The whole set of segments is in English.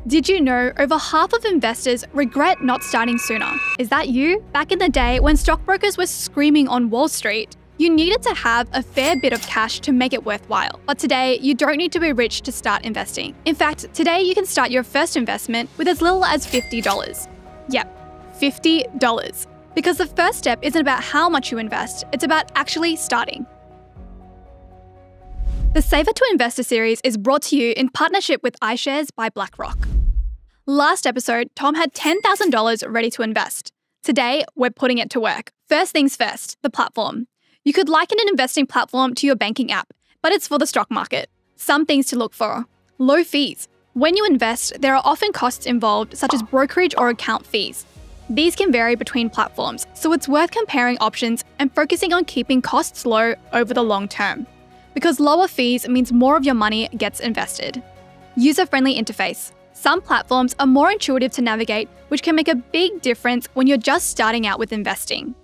Did you know over half of investors regret not starting sooner? Is that you? Back in the day when stockbrokers were screaming on Wall Street, you needed to have a fair bit of cash to make it worthwhile. But today, you don't need to be rich to start investing. In fact, today you can start your first investment with as little as $50. Yep, $50. Because the first step isn't about how much you invest, it's about actually starting. The Saver to Investor series is brought to you in partnership with iShares by BlackRock. Last episode, Tom had $10,000 ready to invest. Today, we're putting it to work. First things first, the platform. You could liken an investing platform to your banking app, but it's for the stock market. Some things to look for. Low fees. When you invest, there are often costs involved, such as brokerage or account fees. These can vary between platforms, so it's worth comparing options and focusing on keeping costs low over the long term. Because lower fees means more of your money gets invested. User-friendly interface. Some platforms are more intuitive to navigate, which can make a big difference when you're just starting out with investing.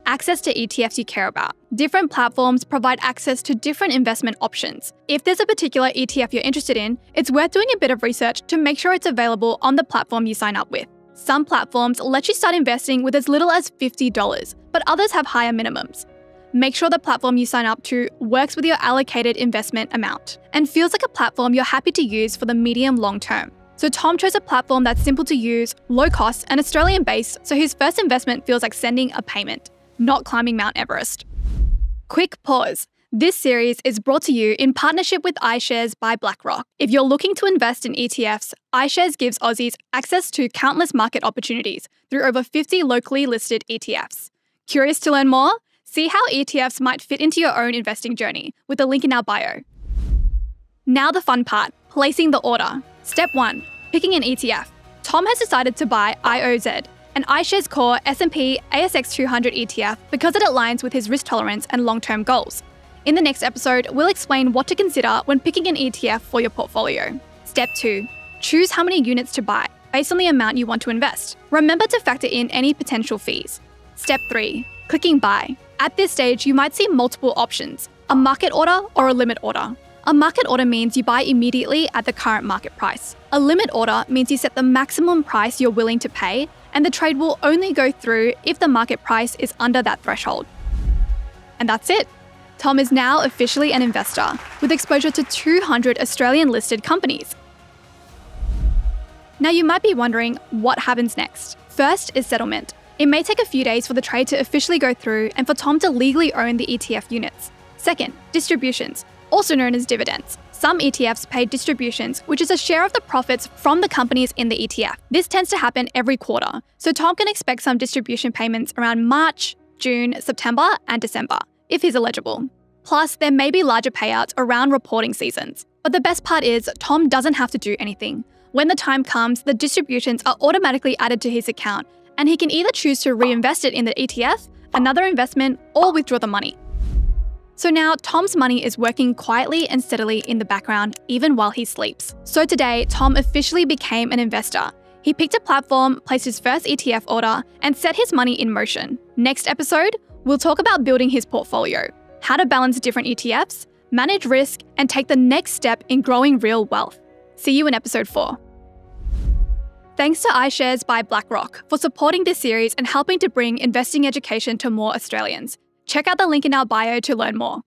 Access to ETFs you care about. Different platforms provide access to different investment options. If there's a particular ETF you're interested in, it's worth doing a bit of research to make sure it's available on the platform you sign up with. Some platforms let you start investing with as little as $50, but others have higher minimums. Make sure the platform you sign up to works with your allocated investment amount and feels like a platform you're happy to use for the medium-long term. So Tom chose a platform that's simple to use, low cost, and Australian-based, so his first investment feels like sending a payment, not climbing Mount Everest. Quick pause. This series is brought to you in partnership with iShares by BlackRock. If you're looking to invest in ETFs, iShares gives Aussies access to countless market opportunities through over 50 locally listed ETFs. Curious to learn more? See how ETFs might fit into your own investing journey with the link in our bio. Now the fun part, placing the order. Step 1, picking an ETF. Tom has decided to buy IOZ, an iShares Core S&P ASX 200 ETF because it aligns with his risk tolerance and long-term goals. In the next episode, we'll explain what to consider when picking an ETF for your portfolio. Step 2, choose how many units to buy based on the amount you want to invest. Remember to factor in any potential fees. Step 3, clicking buy. At this stage, you might see multiple options, a market order or a limit order. A market order means you buy immediately at the current market price. A limit order means you set the maximum price you're willing to pay, and the trade will only go through if the market price is under that threshold. And that's it. Tom is now officially an investor with exposure to 200 Australian listed companies. Now you might be wondering what happens next. First is settlement. It may take a few days for the trade to officially go through and for Tom to legally own the ETF units. Second, distributions, also known as dividends. Some ETFs pay distributions, which is a share of the profits from the companies in the ETF. This tends to happen every quarter, so Tom can expect some distribution payments around March, June, September, and December, if he's eligible. Plus, there may be larger payouts around reporting seasons. But the best part is, Tom doesn't have to do anything. When the time comes, the distributions are automatically added to his account, and he can either choose to reinvest it in the ETF, another investment, or withdraw the money. So now Tom's money is working quietly and steadily in the background, even while he sleeps. So today, Tom officially became an investor. He picked a platform, placed his first ETF order, and set his money in motion. Next episode, we'll talk about building his portfolio, how to balance different ETFs, manage risk, and take the next step in growing real wealth. See you in episode 4. Thanks to iShares by BlackRock for supporting this series and helping to bring investing education to more Australians. Check out the link in our bio to learn more.